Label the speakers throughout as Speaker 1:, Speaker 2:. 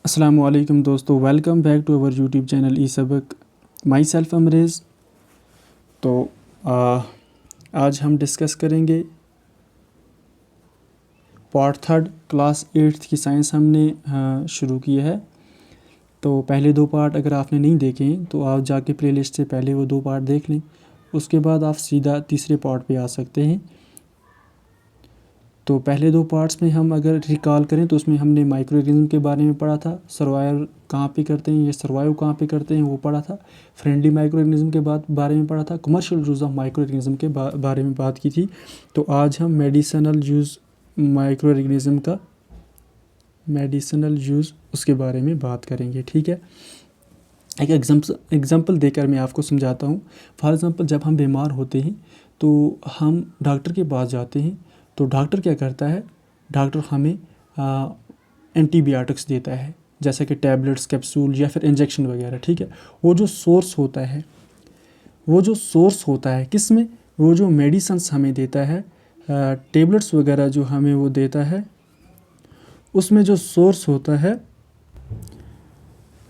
Speaker 1: अस्सलामुअलैकुम दोस्तों, welcome back to our YouTube channel E Sabak. Myself Amrez. तो आज हम डिस्कस करेंगे पार्ट थर्ड क्लास 8th की साइंस हमने शुरू किया है। तो पहले दो पार्ट अगर आपने नहीं देखे हैं तो आप जाके प्लेलिस्ट से पहले वो दो पार्ट देख लें, उसके बाद आप सीधा तीसरे पार्ट पे आ सकते हैं। तो पहले दो पार्ट्स में हम अगर रिकॉल करें तो उसमें हमने माइक्रो ऑर्गेनिज्म के बारे में पढ़ा था, सर्वाइव कहाँ पे करते हैं, ये सर्वाइव कहाँ पे करते हैं वो पढ़ा था। फ्रेंडली माइक्रो ऑर्गेनिज्म के बारे में पढ़ा था। Commercial use of micro organism के बारे में बात की थी। तो आज हम मेडिसिनल यूज़ माइक्रो ऑर्गेनिज्म का उसके बारे में बात करेंगे। ठीक है, एक एग्जाम्पल देकर मैं आपको समझाता हूँ। फॉर एग्ज़ाम्पल, जब हम बीमार होते हैं तो हम डॉक्टर के पास जाते हैं। तो डॉक्टर क्या करता है, डॉक्टर हमें एंटीबायोटिक्स देता है, जैसे कि टैबलेट्स, कैप्सूल या फिर इंजेक्शन वगैरह। ठीक है, वो जो सोर्स होता है किस में, वो जो मेडिसिन्स हमें देता है, टैबलेट्स वगैरह जो हमें वो देता है, उसमें जो सोर्स होता है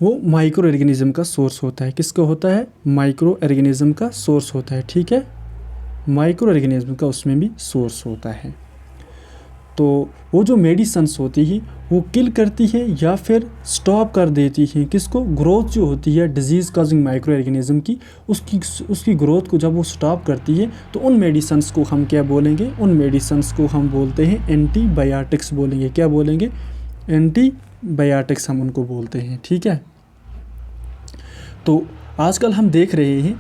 Speaker 1: वो माइक्रो ऑर्गेनिज्म का सोर्स होता है। किसका होता है? माइक्रो ऑर्गेनिज्म का सोर्स होता है। ठीक है, माइक्रो ऑर्गेनिज्म का उसमें भी सोर्स होता है। तो वो जो मेडिसिन्स होती है वो किल करती है या फिर स्टॉप कर देती है किसको? ग्रोथ जो होती है डिजीज़ काजिंग माइक्रो ऑर्गेनिज्म की, उसकी ग्रोथ को जब वो स्टॉप करती है तो उन मेडिसिन्स को हम क्या बोलेंगे? उन मेडिसिन्स को हम बोलते हैं एंटीबायोटिक्स बोलेंगे। क्या बोलेंगे? एंटीबायोटिक्स हम उनको बोलते हैं। ठीक है, तो आजकल हम देख रहे हैं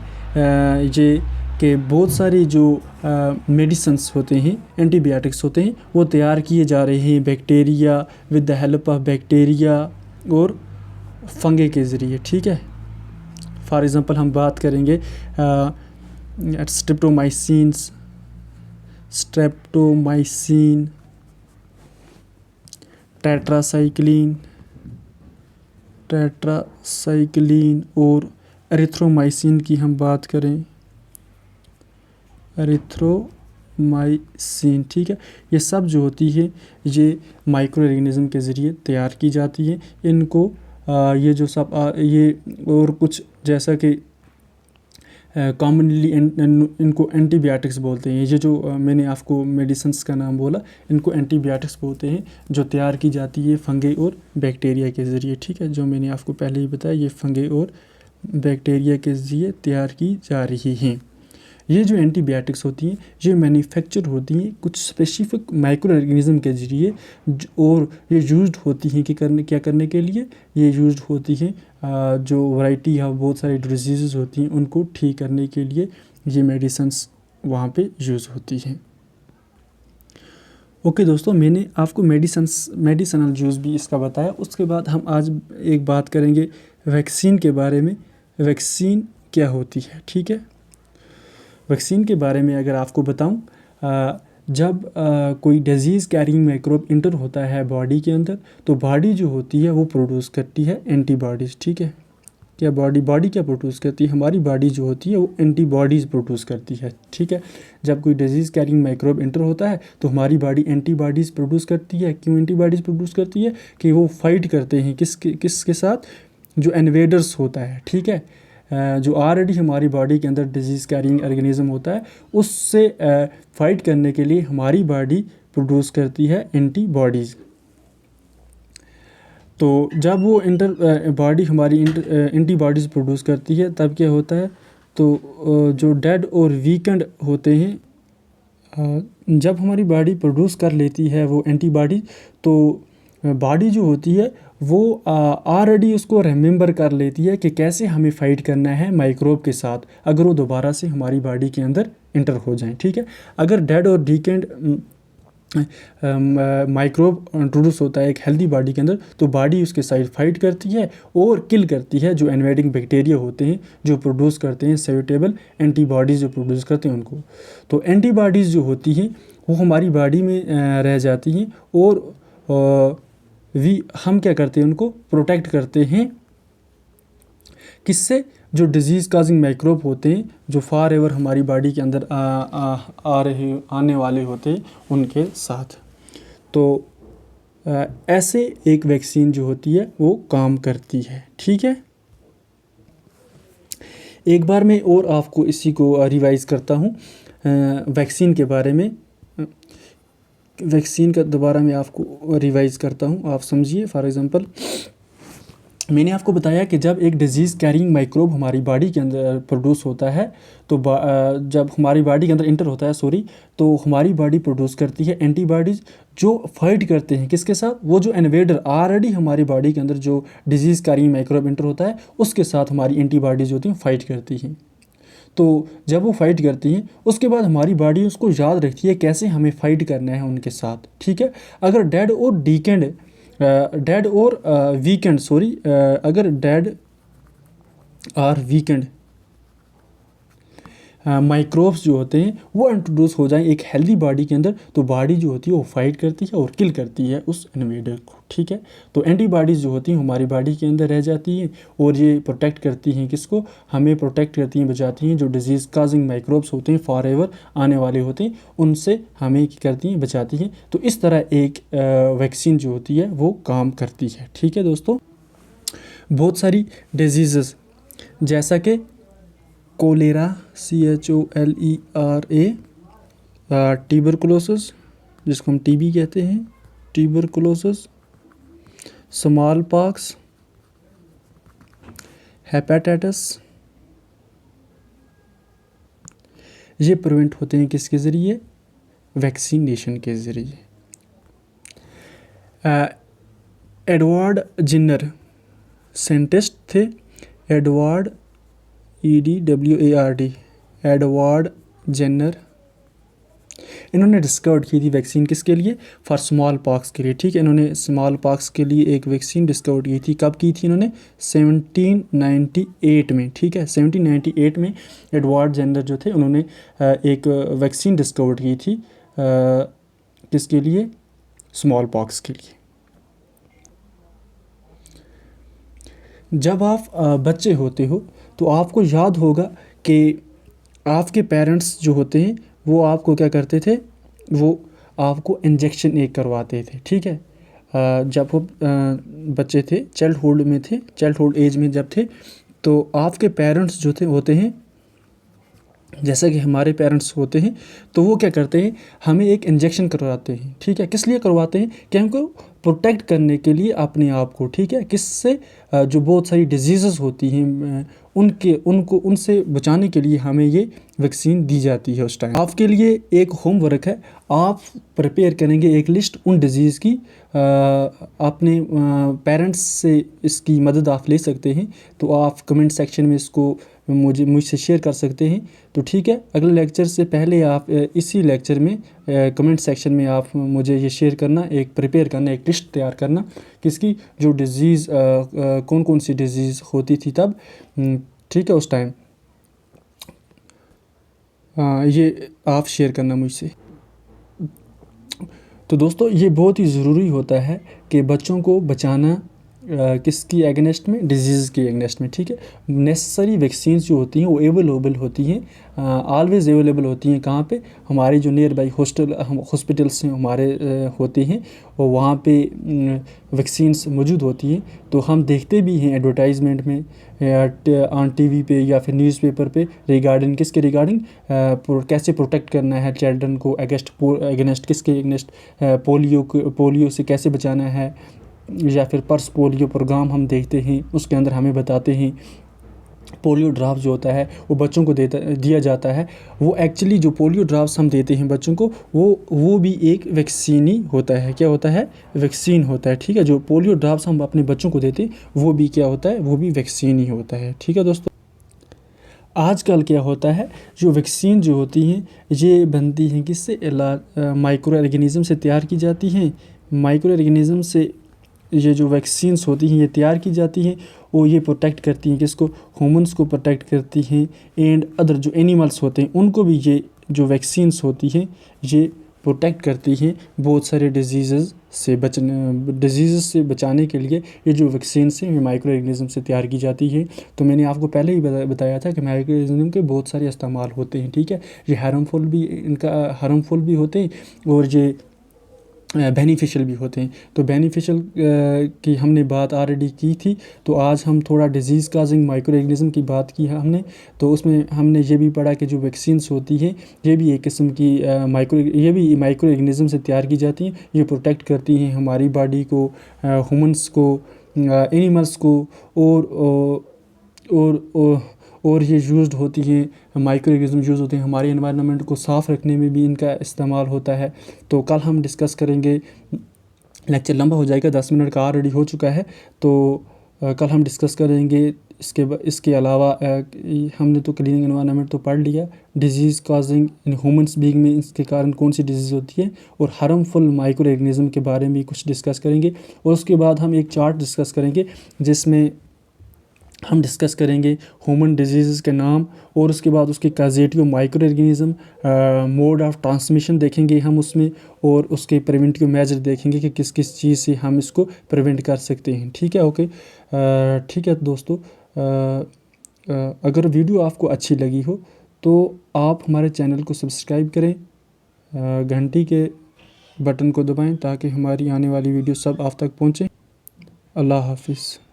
Speaker 1: ये कि बहुत सारी जो मेडिसिन्स होते हैं, एंटीबायोटिक्स होते हैं, वो तैयार किए जा रहे हैं bacteria, with the help of bacteria और फंगे के ज़रिए। ठीक है, फॉर एग्ज़ाम्पल हम बात करेंगे स्ट्रेप्टोमाइसिन, टेट्रासाइक्लिन और एरिथ्रोमाइसिन की हम बात करें, एरिथ्रोमाइसिन। ठीक है, ये सब जो होती है ये माइक्रो ऑर्गेनिज्म के ज़रिए तैयार की जाती है। इनको ये जो सब ये और कुछ जैसा कि कॉमनली इनको एंटीबायोटिक्स बोलते हैं। ये जो मैंने आपको मेडिसिन्स का नाम बोला, इनको एंटीबायोटिक्स बोलते हैं, जो तैयार की जाती है फंगे और बैक्टीरिया के ज़रिए। ठीक है, जो मैंने आपको पहले ही बताया, ये फंगे और बैक्टीरिया के ज़रिए तैयार की जा रही हैं। ये जो एंटीबायोटिक्स होती हैं ये मैन्युफैक्चर होती हैं कुछ स्पेसिफिक माइक्रो ऑर्गेनिज्म के ज़रिए, और ये यूज्ड होती हैं कि क्या करने के लिए? ये यूज्ड होती हैं जो वैरायटी या बहुत सारी डिजीज़ होती हैं उनको ठीक करने के लिए ये मेडिसिन्स वहाँ पे यूज़ होती हैं। ओके दोस्तों, मैंने आपको मेडिसिनल यूज़ भी इसका बताया। उसके बाद हम आज एक बात करेंगे वैक्सीन के बारे में। वैक्सीन क्या होती है? ठीक है, वैक्सीन के बारे में अगर आपको बताऊं, जब कोई डिजीज़ कैरिंग माइक्रोब इंटर होता है बॉडी के अंदर, तो बॉडी जो होती है वो प्रोड्यूस करती है एंटीबॉडीज़। ठीक है, क्या बॉडी क्या प्रोड्यूस करती है? हमारी बॉडी जो होती है वो एंटीबॉडीज़ प्रोड्यूस करती है। ठीक है, जब कोई डिजीज़ कैरिंग माइक्रोब इंटर होता है तो हमारी बॉडी एंटीबॉडीज़ प्रोड्यूस करती है। क्यों एंटीबॉडीज़ प्रोड्यूस करती है? कि वो फाइट करते हैं किसके साथ? जो इन्वेडर्स होता है। ठीक है, जो ऑलरेडी हमारी बॉडी के अंदर डिजीज़ कैरिंग ऑर्गेनिज्म होता है, उससे फाइट करने के लिए हमारी बॉडी प्रोड्यूस करती है एंटीबॉडीज़। तो जब वो बॉडी हमारी एंटीबॉडीज़ प्रोड्यूस करती है तब क्या होता है? तो जो डेड और वीकेंड होते हैं, जब हमारी बॉडी प्रोड्यूस कर लेती है वो एंटीबॉडी, तो बॉडी जो होती है वो ऑलरेडी उसको रिमेंबर कर लेती है कि कैसे हमें फ़ाइट करना है माइक्रोब के साथ, अगर वो दोबारा से हमारी बॉडी के अंदर इंटर हो जाएं। ठीक है, अगर डेड और वीकेंड माइक्रोब इंट्रोड्यूस होता है एक हेल्दी बॉडी के अंदर, तो बॉडी उसके साथ फाइट करती है और किल करती है जो इन्वेडिंग बैक्टीरिया होते हैं, जो प्रोड्यूस करते हैं सूटेबल एंटीबॉडीज़, जो प्रोड्यूस करते हैं उनको। तो एंटीबॉडीज़ जो होती हैं वो हमारी बॉडी में रह जाती हैं, और हम क्या करते हैं? उनको प्रोटेक्ट करते हैं। किससे? जो डिजीज़ काजिंग माइक्रोब होते हैं, जो फार एवर हमारी बॉडी के अंदर आने वाले होते हैं उनके साथ। तो ऐसे एक वैक्सीन जो होती है वो काम करती है। ठीक है, एक बार मैं और आपको इसी को रिवाइज़ करता हूँ वैक्सीन के बारे में। वैक्सीन का दोबारा मैं आपको रिवाइज़ करता हूँ, आप समझिए। फॉर एग्ज़ाम्पल, मैंने आपको बताया कि जब एक डिजीज़ कैरिंग माइक्रोब हमारी बॉडी के अंदर प्रोड्यूस होता है, तो जब हमारी बॉडी के अंदर इंटर होता है तो हमारी बॉडी प्रोड्यूस करती है एंटीबॉडीज़ जो फाइट करते हैं किसके साथ, वो जो इन्वेडर ऑलरेडी हमारी बॉडी के अंदर जो डिजीज़ कैरिंग माइक्रोब इंटर होता है उसके साथ हमारी एंटीबॉडीज़ होती हैं, फाइट करती हैं। तो जब वो फाइट करती हैं उसके बाद हमारी बॉडी उसको याद रखती है कैसे हमें फ़ाइट करना है उनके साथ। ठीक है, अगर डेड और अगर डेड और वीकेंड माइक्रोब्स जो होते हैं वो इंट्रोड्यूस हो जाएं एक हेल्दी बॉडी के अंदर, तो बॉडी जो होती है वो फाइट करती है और किल करती है उस इन्वेडर को। ठीक है, तो एंटीबॉडीज़ जो होती हैं हमारी बॉडी के अंदर रह जाती हैं और ये प्रोटेक्ट करती हैं किसको, हमें प्रोटेक्ट करती हैं, बचाती हैं जो डिजीज़ काजिंग माइक्रोब्स होते हैं, फॉर एवर आने वाले होते हैं, उनसे हमें क्या करती हैं, बचाती हैं। तो इस तरह एक वैक्सीन जो होती है वो काम करती है। ठीक है दोस्तों, बहुत सारी डिजीज़ जैसा कि कोलेरा CHOLERA, ट्यूबरकुलोसिस जिसको हम TB कहते हैं, ट्यूबरकुलोसिस, स्मॉल पॉक्स, हेपेटाइटिस, ये प्रिवेंट होते हैं किसके ज़रिए, वैक्सीनेशन के ज़रिए। एडवर्ड जिन्नर साइंटिस्ट थे, एडवर्ड जेन्नर, इन्होंने डिस्कवर की थी वैक्सीन किसके लिए, फॉर स्मॉल पॉक्स के लिए। ठीक है, इन्होंने स्मॉल पॉक्स के लिए एक वैक्सीन डिस्कवर की थी। कब की थी इन्होंने, 1798 में। ठीक है, 1798 में एडवर्ड जेन्नर जो थे उन्होंने एक वैक्सीन डिस्कवर की थी किसके लिए, स्मॉल पॉक्स के लिए। जब आप बच्चे होते हो तो आपको याद होगा कि आपके पेरेंट्स जो होते हैं वो आपको क्या करते थे, वो आपको इंजेक्शन एक करवाते थे। ठीक है, जब वो बच्चे थे, चाइल्डहुड एज में जब थे, तो आपके पेरेंट्स जो थे होते हैं, जैसा कि हमारे पेरेंट्स होते हैं, तो वो क्या करते हैं, हमें एक इंजेक्शन करवाते हैं। ठीक है, किस लिए करवाते हैं, कि हमको प्रोटेक्ट करने के लिए अपने आप को। ठीक है, किससे, जो बहुत सारी डिजीज़ होती हैं उनसे बचाने के लिए हमें ये वैक्सीन दी जाती है उस टाइम। आपके लिए एक होमवर्क है, आप प्रिपेयर करेंगे एक लिस्ट उन डिजीज़ की, अपने पेरेंट्स से इसकी मदद आप ले सकते हैं, तो आप कमेंट सेक्शन में इसको मुझसे शेयर कर सकते हैं। तो ठीक है, अगले लेक्चर से पहले आप इसी लेक्चर में कमेंट सेक्शन में आप मुझे ये शेयर करना, एक प्रिपेयर करना, एक लिस्ट तैयार करना किसकी, जो डिज़ीज़ कौन कौन सी डिज़ीज़ होती थी तब। ठीक है, उस टाइम ये आप शेयर करना मुझसे। तो दोस्तों, ये बहुत ही ज़रूरी होता है कि बच्चों को बचाना किसकी एगेंस्ट में, डिजीज़ के एगेंस्ट में। ठीक है, नेसेसरी वैक्सीन्स जो होती हैं वो अवेलेबल होती हैं, ऑलवेज़ अवेलेबल होती हैं। कहाँ पे, हमारे जो नियर बाई हॉस्पिटल्स हैं हमारे होते हैं, और वहाँ पे वैक्सीन्स मौजूद होती हैं। तो हम देखते भी हैं एडवर्टाइजमेंट में, ऑन TV पे या फिर न्यूज़पेपर पे, रिगार्डिंग किसके रिगार्डिंग, कैसे प्रोटेक्ट करना है चिल्ड्रन को अगेंस्ट किसके अगेंस्ट, पोलियो से कैसे बचाना है, या फिर पल्स पोलियो प्रोग्राम हम देखते हैं, उसके अंदर हमें बताते हैं। पोलियो ड्रॉप्स जो होता है वो बच्चों को दिया जाता है। वो एक्चुअली जो पोलियो ड्रॉप्स हम देते हैं बच्चों को, वो भी एक वैक्सीन ही होता है। क्या होता है, वैक्सीन होता है। ठीक है, जो पोलियो ड्रॉप्स हम अपने बच्चों को देते हैं वो भी क्या होता है, वो भी वैक्सीन ही होता है। ठीक है दोस्तों, आजकल क्या होता है, जो वैक्सीन जो होती हैं ये बनती हैं किससे, माइक्रो ऑर्गेनिज़म से तैयार की जाती हैं। माइक्रो ऑर्गेनिज़म से ये जो वैक्सीन्स होती हैं ये तैयार की जाती हैं, और ये प्रोटेक्ट करती हैं किसको, ह्यूमंस को प्रोटेक्ट करती हैं, एंड अदर जो एनिमल्स होते हैं उनको भी ये जो वैक्सीन्स होती हैं ये प्रोटेक्ट करती हैं बहुत सारे डिजीज़ से बचाने के लिए। ये जो वैक्सीन्स हैं ये माइक्रो ऑर्गेनिज़म से तैयार की जाती है। तो मैंने आपको पहले ही बताया था कि माइक्रो ऑर्गेनिज़म के बहुत सारे इस्तेमाल होते हैं। ठीक है, ये हार्मफुल भी होते हैं, और ये बेनिफिशियल भी होते हैं। तो बेनिफिशियल की हमने बात ऑलरेडी की थी। तो आज हम थोड़ा डिजीज़ काजिंग माइक्रो ऑर्गेनिज्म की बात की है हमने। तो उसमें हमने ये भी पढ़ा कि जो वैक्सीन्स होती हैं ये भी एक किस्म की ये भी माइक्रो ऑर्गेनिज्म से तैयार की जाती हैं। ये प्रोटेक्ट करती हैं हमारी बॉडी को, ह्यूमन्स को, एनिमल्स को, और और और ये यूज़्ड होती हैं, माइक्रो ऑर्गेनिज्म यूज़ होते हैं हमारे एनवायरनमेंट को साफ़ रखने में भी इनका इस्तेमाल होता है। तो कल हम डिस्कस करेंगे, लेक्चर लंबा हो जाएगा, 10 मिनट का ऑलरेडी हो चुका है। तो कल हम डिस्कस करेंगे। इसके अलावा हमने तो क्लीनिंग एनवायरनमेंट तो पढ़ लिया, disease causing in humans being में इसके कारण कौन सी डिजीज़ होती है, और हार्मफुल माइक्रो ऑर्गेनिज्म के बारे में कुछ डिस्कस करेंगे। और उसके बाद हम एक चार्ट डिस्कस करेंगे जिसमें हम डिस्कस करेंगे ह्यूमन डिजीज़ के नाम, और उसके बाद उसके causative micro organism, mode of transmission देखेंगे हम उसमें, और उसके प्रिवेंटिव मेजर देखेंगे कि किस किस चीज़ से हम इसको प्रिवेंट कर सकते हैं। ठीक है, ओके। ठीक है दोस्तों, अगर वीडियो आपको अच्छी लगी हो तो आप हमारे चैनल को सब्सक्राइब करें, घंटी के बटन को दबाएं ताकि हमारी आने वाली वीडियो सब आप तक पहुँचे। अल्लाह हाफिज़।